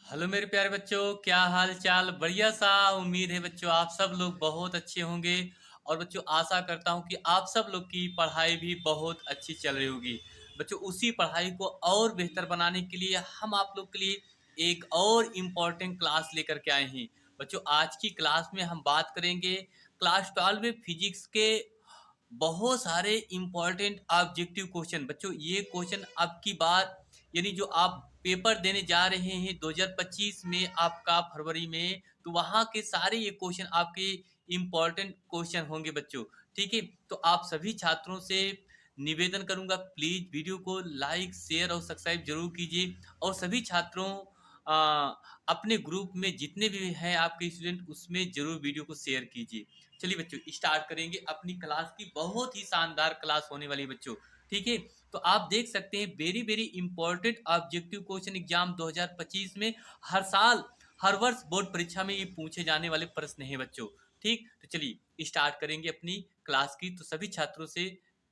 Hello मेरे प्यारे बच्चों, क्या हाल चाल। बढ़िया सा। उम्मीद है बच्चों आप सब लोग बहुत अच्छे होंगे। और बच्चों आशा करता हूँ कि आप सब लोग की पढ़ाई भी बहुत अच्छी चल रही होगी। बच्चों उसी पढ़ाई को और बेहतर बनाने के लिए हम आप लोग के लिए एक और इम्पोर्टेंट क्लास लेकर के आए हैं। बच्चों आज की क्लास में हम बात करेंगे क्लास 12 में फिजिक्स के बहुत सारे इंपॉर्टेंट ऑब्जेक्टिव क्वेश्चन। बच्चों ये क्वेश्चन अब की बार यानी जो आप पेपर देने जा रहे हैं 2025 में आपका फरवरी में, तो वहाँ के सारे ये क्वेश्चन आपके इम्पोर्टेंट क्वेश्चन होंगे बच्चों। ठीक है, तो आप सभी छात्रों से निवेदन करूंगा प्लीज वीडियो को लाइक शेयर और सब्सक्राइब जरूर कीजिए। और सभी छात्रों आ, अपने ग्रुप में जितने भी हैं आपके स्टूडेंट उसमें जरूर वीडियो को शेयर कीजिए। चलिए बच्चों स्टार्ट करेंगे अपनी क्लास की। बहुत ही शानदार क्लास होने वाली है बच्चों। ठीक है, तो आप देख सकते हैं very very important objective question exam 2025 में हर साल हर वर्ष बोर्ड परीक्षा में ये पूछे जाने वाले प्रश्न हैं बच्चों। ठीक, तो चलिए स्टार्ट करेंगे अपनी क्लास की। तो सभी छात्रों से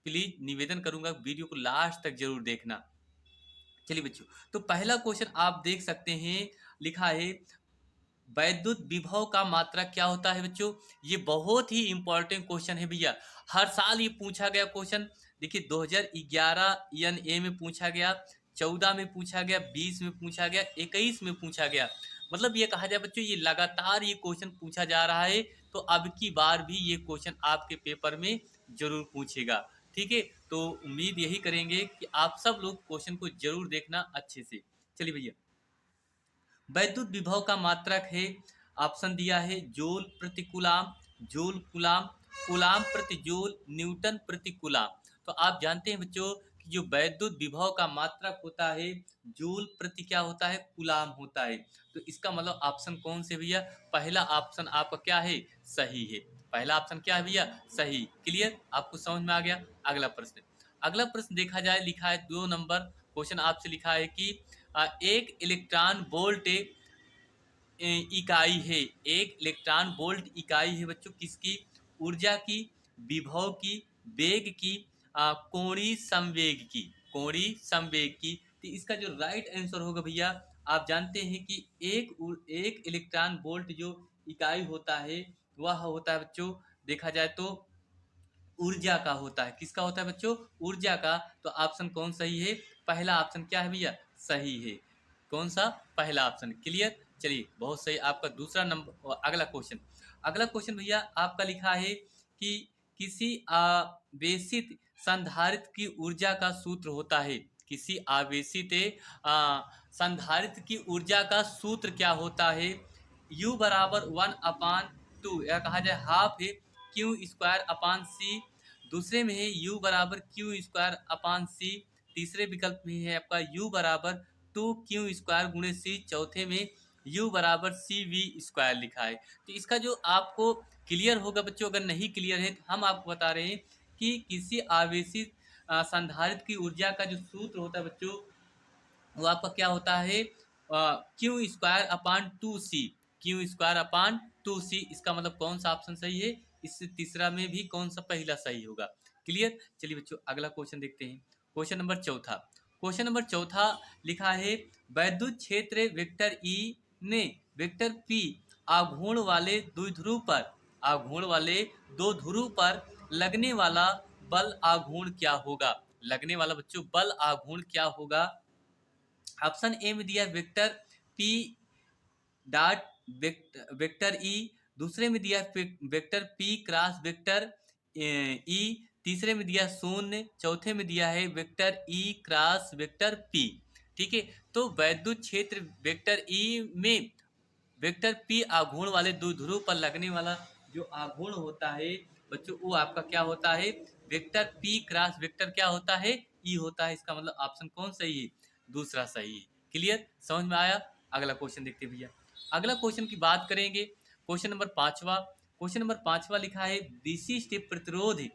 प्लीज निवेदन करूंगा वीडियो को लास्ट तक जरूर देखना। चलिए बच्चों, तो पहला क्वेश्चन आप देख सकते हैं, लिखा है वैद्युत विभव का मात्रक क्या होता है बच्चों। ये बहुत ही इंपॉर्टेंट क्वेश्चन है भैया। हर साल ये पूछा गया क्वेश्चन। देखिए 2011 ENA में पूछा गया, 14 में पूछा गया, 20 में पूछा गया, 21 में पूछा गया। मतलब ये कहा जाए बच्चों ये लगातार ये क्वेश्चन पूछा जा रहा है। तो अब की बार भी ये क्वेश्चन आपके पेपर में जरूर पूछेगा। ठीक है, तो उम्मीद यही करेंगे कि आप सब लोग क्वेश्चन को जरूर देखना अच्छे से। चलिए भैया, वैद्युत विभव का मात्रक है, ऑप्शन दिया है जूल प्रति कूलाम, जूल कूलाम, कूलाम प्रति जूल, न्यूटन प्रति कूलाम। तो आप जानते हैं बच्चों कि जो वैद्युत विभव का मात्रक होता है जूल प्रति क्या होता है, कूलाम होता है। तो इसका मतलब ऑप्शन कौन से भैया, पहला ऑप्शन आपका क्या है, सही है। पहला ऑप्शन क्या है भैया, सही। क्लियर, आपको समझ में आ गया। अगला प्रश्न, अगला प्रश्न देखा जाए, लिखा है 2 नंबर क्वेश्चन आपसे लिखा है कि एक इलेक्ट्रॉन वोल्ट इकाई है। एक इलेक्ट्रॉन वोल्ट इकाई है बच्चों किसकी, ऊर्जा की, विभव की, वेग की, कोणीय संवेग की, कोणीय संवेग की। तो इसका जो राइट आंसर होगा भैया, आप जानते हैं कि एक इलेक्ट्रॉन वोल्ट जो इकाई होता है वह होता है बच्चों, देखा जाए तो ऊर्जा का होता है। किसका होता है बच्चों, ऊर्जा का। तो ऑप्शन कौन सही है, पहला ऑप्शन क्या है भैया, सही है। कौन सा, पहला ऑप्शन। क्लियर, चलिए बहुत सही। आपका दूसरा नंबर, अगला क्वेश्चन, अगला क्वेश्चन भैया आपका लिखा है कि किसी आवेशित संधारित्र की ऊर्जा का सूत्र होता है। किसी आवेशित संधारित्र की ऊर्जा का सूत्र क्या होता है। U बराबर 1/2, या कहा जाए हाफ है क्यू स्क्वायर अपान सी। दूसरे में है U बराबर क्यू स्क्वायर अपान सी। तीसरे विकल्प में है आपका U बराबर 2Q स्क्वायर गुणे सी। चौथे में U बराबर CV² लिखा है। तो इसका जो आपको क्लियर होगा बच्चों, अगर नहीं क्लियर है तो हम आपको बता रहे हैं कि किसी आवेशित संधारित्र की ऊर्जा का जो सूत्र होता है बच्चों, वो आपका क्या होता है, Q² अपान 2C। Q² अपान 2C, इसका मतलब कौन सा ऑप्शन सही है, इससे तीसरा में भी कौन सा पहला सही होगा। क्लियर, चलिए बच्चों अगला क्वेश्चन देखते हैं। क्वेश्चन नंबर चौथा, क्वेश्चन नंबर चौथा लिखा है वैद्युत क्षेत्र वेक्टर E ने वेक्टर P आघूर्ण वाले द्विध्रुव पर, आघूर्ण वाले दो ध्रुव पर लगने वाला बल आघूर्ण क्या होगा। लगने वाला बच्चों बल आघूर्ण क्या होगा। ऑप्शन ए में दिया vector P dot vector E. दूसरे में दिया vector P cross vector E. तीसरे में दिया शून्य। चौथे में दिया है vector E cross vector P. ठीक है, तो वैद्युत क्षेत्र वेक्टर ई में वेक्टर पी आघूर्ण वाले द्विध्रुव पर लगने वाला जो आघूर्ण होता है बच्चों, वो आपका क्या होता है, वेक्टर पी क्रॉस वेक्टर क्या होता है, ई होता है। इसका मतलब ऑप्शन कौन सही है, दूसरा सही है। क्लियर, समझ में आया। अगला क्वेश्चन देखते हैं भैया। अगला क्वेश्चन की बात करेंगे, क्वेश्चन नंबर पांचवा। क्वेश्चन नंबर पांचवा लिखा है विशिष्ट प्रतिरोध,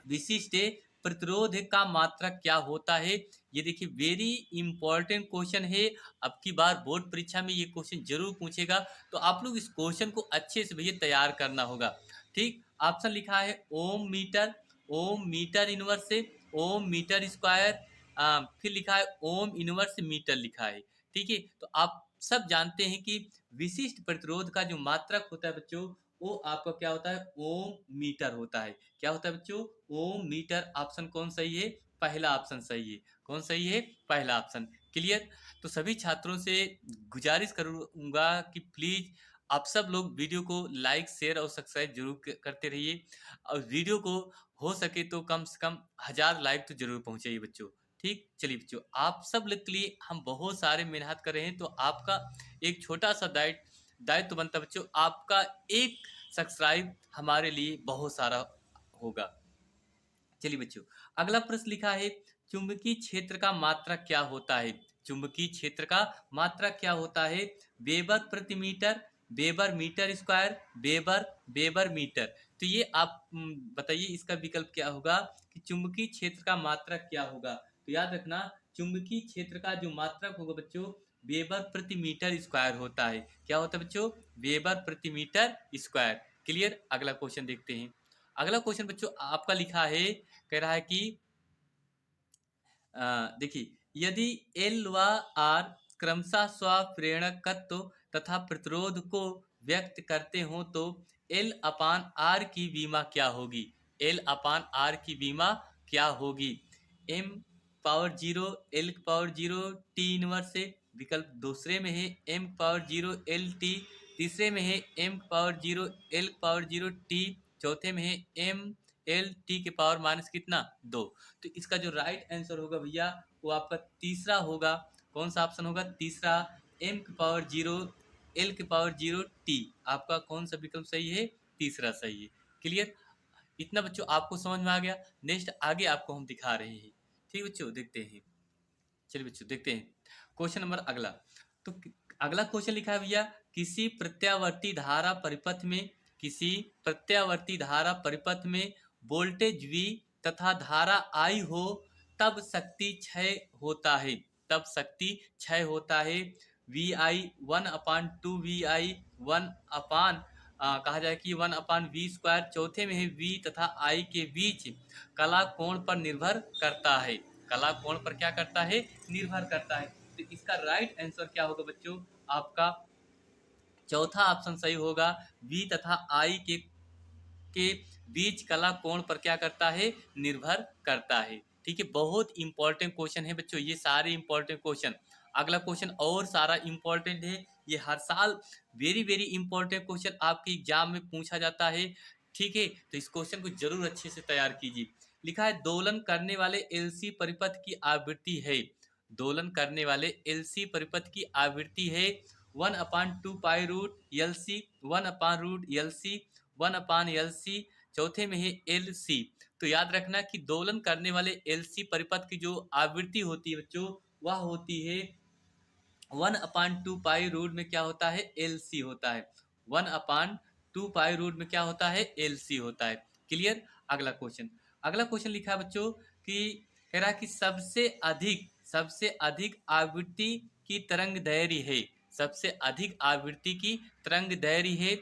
विशिष्ट प्रतिरोध का मात्रक क्या होता है। ये देखिए वेरी इंपॉर्टेंट क्वेश्चन है। अब की बार बोर्ड परीक्षा में ये क्वेश्चन जरूर पूछेगा, तो आप लोग इस क्वेश्चन को अच्छे से भैया तैयार करना होगा। ठीक, ऑप्शन लिखा है ओम मीटर, ओम मीटर इनवर्स से, ओम मीटर स्क्वायर, फिर लिखा है ओम इनवर्स मीटर लिखा है। ठीक है, तो आप सब जानते हैं कि विशिष्ट प्रतिरोध का जो मात्रक होता है बच्चों, वो आपका क्या होता है, ओम मीटर होता है। क्या होता है बच्चों, ओम मीटर। ऑप्शन कौन सही है, पहला ऑप्शन सही है। कौन सही है, पहला ऑप्शन। क्लियर। तो सभी छात्रों से गुजारिश करूंगा कि प्लीज आप सब लोग वीडियो को लाइक शेयर और सब्सक्राइब जरूर करते रहिए, और वीडियो को हो सके तो कम से कम 1000 लाइक तो जरूर पहुंचाइए बच्चों। ठीक, चलिए बच्चों, आप सब लोग के लिए हम बहुत सारे मेहनत कर रहे हैं, तो आपका एक छोटा सा दायित्व बनता है बच्चों, आपका एक सब्सक्राइब हमारे लिए बहुत सारा होगा। चलिए बच्चों, अगला प्रश्न लिखा है, चुंबकीय क्षेत्र का मात्रक क्या होता है। चुंबकीय क्षेत्र का मात्रक क्या होता है, वेबर प्रति metre, weber metre square, weber weber metre. तो ये आप बताइए इसका विकल्प क्या होगा कि चुंबकीय क्षेत्र का मात्रक क्या होगा। तो याद रखना, चुंबकीय क्षेत्र का जो मात्रक होगा बच्चों, वेबर प्रति मीटर स्क्वायर होता है। क्या होता है बच्चों, वेबर प्रति मीटर स्क्वायर। क्लियर। अगला क्वेश्चन देखते हैं। अगला क्वेश्चन बच्चों आपका लिखा है, कह रहा है कि देखिए, यदि एल व आर क्रमशः स्वप्रेरकत्व तथा प्रतिरोध को व्यक्त करते हो तो एल अपान आर की विमा क्या होगी। एल अपान आर की विमा क्या होगी। M power zero, L power zero, T inverse से। विकल्प दूसरे में है M power zero L T, तीसरे में है M power zero L power zero T, चौथे में है एम एल टी के पावर माइनस कितना, दो। तो इसका जो राइट आंसर होगा भैया, वो आपका तीसरा होगा। कौन सा ऑप्शन होगा, तीसरा, एम की पावर जीरो एल की पावर जीरो टी। आपका कौन सा विकल्प सही है, तीसरा सही है। क्लियर। इतना बच्चों आपको समझ में आ गया। नेक्स्ट आगे आपको हम दिखा रहे हैं। ठीक बच्चों, देखते हैं। चलिए बच्चों देखते हैं क्वेश्चन नंबर अगला। तो अगला क्वेश्चन लिखा है भैया, किसी प्रत्यावर्ती धारा परिपथ में, किसी प्रत्यावर्ती धारा परिपथ में वोल्टेज V तथा धारा I हो, तब शक्ति क्षय होता है। तब शक्ति क्षय होता है। वी आई 1/2 वी आई 1 कहा जाए कि 1/v²। चौथे में है V तथा I के बीच कला कोण पर निर्भर करता है। कला कोण पर क्या करता है, निर्भर करता है। तो इसका राइट आंसर क्या होगा बच्चों, आपका चौथा ऑप्शन सही होगा। V तथा I के बीच कला कोण पर क्या करता है, निर्भर करता है। ठीक है, बहुत इंपॉर्टेंट क्वेश्चन है बच्चों, ये सारे इंपॉर्टेंट क्वेश्चन। अगला क्वेश्चन और सारा इंपॉर्टेंट है। ये हर साल वेरी वेरी इंपॉर्टेंट क्वेश्चन आपके एग्जाम में पूछा जाता है। ठीक है, तो इस क्वेश्चन को जरूर अच्छे से तैयार कीजिए। लिखा है, दोलन करने वाले एलसी परिपथ की आवृत्ति है। दोलन करने वाले एलसी परिपथ की आवृत्ति है 1/2 पाई रूट एल सी, 1/रूट एल सी, 1/LC। चौथे में है LC। तो याद रखना कि दोलन करने वाले LC परिपथ की जो आवृत्ति होती है बच्चों, वह होती है 1/2 पाई रूट में क्या होता है, LC होता है। 1/2 पाई रूट में क्या होता है, LC होता है। क्लियर। अगला क्वेश्चन, अगला क्वेश्चन लिखा है बच्चों कि कह रहा है कि सबसे अधिक आवृत्ति की तरंग दैर्घ्य है। सबसे अधिक आवृत्ति की तरंग दैर्घ्य है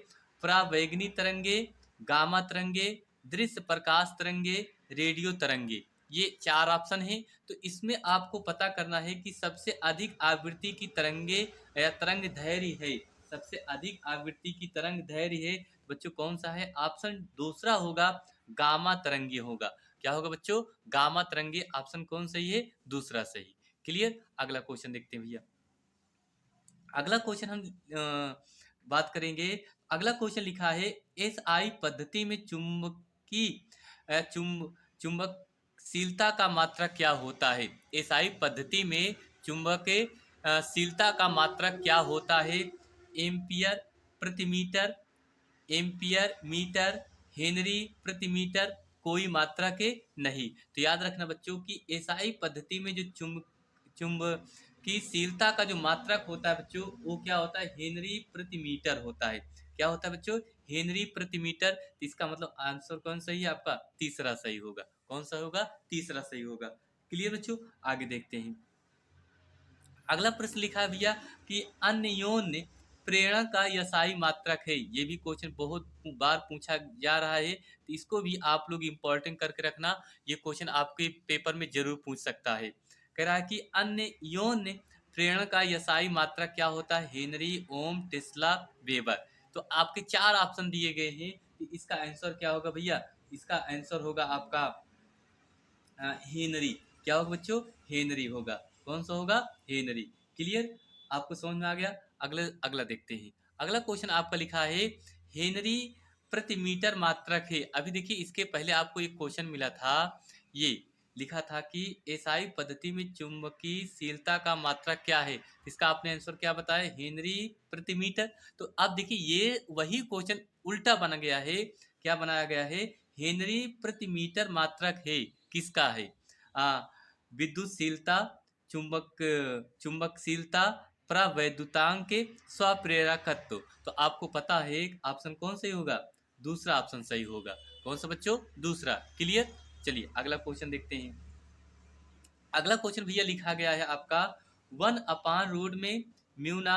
परावैगनी तरंगे, गामा तरंगे, दृश्य प्रकाश तरंगे, रेडियो तरंगे। ये चार ऑप्शन है। तो इसमें आपको पता करना है कि सबसे अधिक आवृत्ति की तरंगे या तरंग दैर्घ्य है, सबसे अधिक आवृत्ति की तरंग दैर्घ्य है बच्चों, कौन सा है, ऑप्शन दूसरा होगा, गामा तरंगे होगा। क्या होगा बच्चों, गामा तरंगे। ऑप्शन कौन सही है, दूसरा सही। क्लियर। अगला क्वेश्चन देखते हैं भैया। अगला क्वेश्चन हम बात करेंगे। अगला क्वेश्चन लिखा है, SI पद्धति में चुंबकशीलता का मात्रक क्या होता है। SI पद्धति में चुंबकशीलता का मात्रक क्या होता है। एम्पियर प्रति मीटर, एम्पियर मीटर, हेनरी प्रति मीटर, कोई मात्रक नहीं। तो याद रखना बच्चों कि SI पद्धति में जो चुंबकीयशीलता का जो मात्रक होता है बच्चों, वो क्या होता है, हेनरी प्रति मीटर होता है। क्या होता है बच्चों, हेनरी प्रति मीटर। इसका मतलब आंसर कौन सही है, आपका तीसरा सही होगा। कौन सा होगा, तीसरा सही होगा। क्लियर बच्चों। आगे देखते हैं। अगला प्रश्न लिखा है भैया कि अन्योन्य प्रेरणा का यसाई मात्रक है। ये भी क्वेश्चन बहुत बार पूछा जा रहा है, तो इसको भी आप लोग इंपॉर्टेंट करके रखना। ये क्वेश्चन आपके पेपर में जरूर पूछ सकता है। कह रहा है कि अन्योन्य प्रेरण का यसाई मात्रक क्या होता है? हेनरी, ओम, टेस्ला, वेबर। तो आपके 4 ऑप्शन दिए गए हैं कि इसका आंसर क्या होगा भैया? इसका आंसर होगा आपका हेनरी। क्या होगा बच्चों? हेनरी होगा। कौन सा होगा? हेनरी। क्लियर? आपको समझ में आ गया? अगला अगला देखते हैं। अगला क्वेश्चन आपका लिखा है हेनरी प्रति मीटर मात्रक है। अभी देखिए इसके पहले आपको एक क्वेश्चन मिला था, ये लिखा था कि एसआई पद्धति में चुंबकीयशीलता का मात्रक क्या है? इसका आपने आंसर क्या बताया? हेनरी प्रति मीटर। तो अब देखिए ये वही क्वेश्चन उल्टा बन गया है। क्या बनाया गया है? हेनरी प्रति मीटर मात्रक है किसका है? आ, विद्युतशीलता, चुंबक चुंबकशीलता, प्रवैद्युतांक के स्वप्रेरकत्व। तो आपको पता है ऑप्शन कौन सही होगा? दूसरा ऑप्शन सही होगा। कौन सा बच्चों? दूसरा। क्लियर? चलिए अगला क्वेश्चन देखते हैं। अगला क्वेश्चन भैया लिखा गया है आपका 1/रूट में म्यूना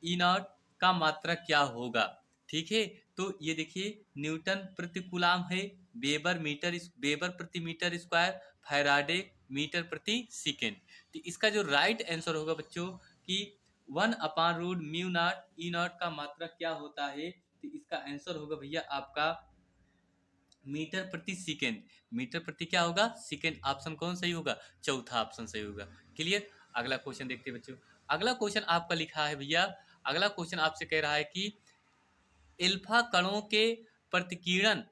ई नॉट का मात्रक क्या होगा? ठीक है, तो ये देखिए न्यूटन प्रति कूलाम है, वेबर प्रति मीटर स्क्वायर, फैराडे मीटर प्रति सेकेंड। तो इसका जो राइट आंसर होगा बच्चों कि 1/रूट म्यू नॉट ई नॉट का मात्रक क्या होता है? तो इसका आंसर होगा भैया आपका मीटर प्रति सेकेंड। मीटर प्रति क्या होगा? सेकेंड। ऑप्शन कौन सही होगा? चौथा ऑप्शन सही होगा। क्लियर? अगला क्वेश्चन देखते हैं बच्चों। अगला क्वेश्चन आपका लिखा है भैया, अगला क्वेश्चन आपसे कह रहा है कि एल्फा कणों के प्रतिकीर्णन,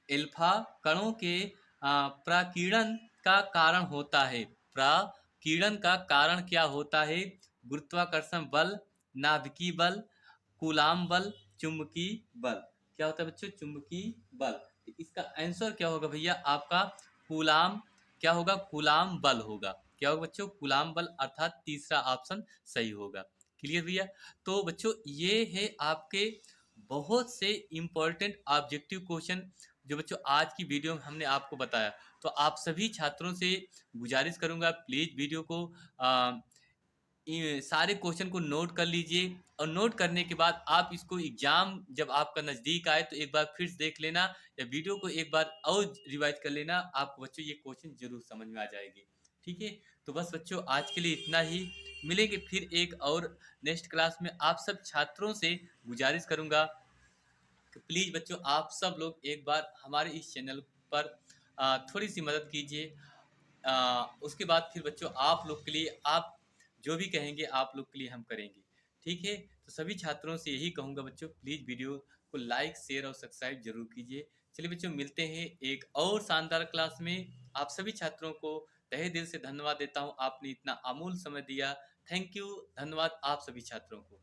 एल्फा कणों के प्रकीर्णन का कारण होता है। प्रकीर्णन का कारण क्या होता है? गुरुत्वाकर्षण बल, नाभिकीय बल, कूलाम बल, चुंबकीय बल। क्या होता है बच्चों? चुंबकीय बल। तो इसका आंसर क्या होगा भैया आपका? कूलाम। क्या होगा? कूलाम बल होगा। क्या होगा बच्चों? कूलाम बल, अर्थात तीसरा ऑप्शन सही होगा। क्लियर भैया? तो बच्चों ये है आपके बहुत से इंपॉर्टेंट ऑब्जेक्टिव क्वेश्चन जो बच्चों आज की वीडियो में हमने आपको बताया। तो आप सभी छात्रों से गुजारिश करूंगा प्लीज वीडियो को ये सारे क्वेश्चन को नोट कर लीजिए, और नोट करने के बाद आप इसको एग्जाम जब आपका नज़दीक आए तो एक बार फिर से देख लेना, या वीडियो को एक बार और रिवाइज कर लेना। आपको बच्चों ये क्वेश्चन जरूर समझ में आ जाएगी। ठीक है, तो बस बच्चों आज के लिए इतना ही। मिलेंगे फिर एक और नेक्स्ट क्लास में। आप सब छात्रों से गुजारिश करूंगा कि प्लीज़ बच्चों आप सब लोग एक बार हमारे इस चैनल पर थोड़ी सी मदद कीजिए। उसके बाद फिर बच्चों आप लोग के लिए आप जो भी कहेंगे आप लोग के लिए हम करेंगे। ठीक है, तो सभी छात्रों से यही कहूँगा बच्चों प्लीज़ वीडियो को लाइक शेयर और सब्सक्राइब जरूर कीजिए। चलिए बच्चों मिलते हैं एक और शानदार क्लास में। आप सभी छात्रों को तहे दिल से धन्यवाद देता हूँ, आपने इतना अमूल्य समय दिया। थैंक यू, धन्यवाद आप सभी छात्रों को।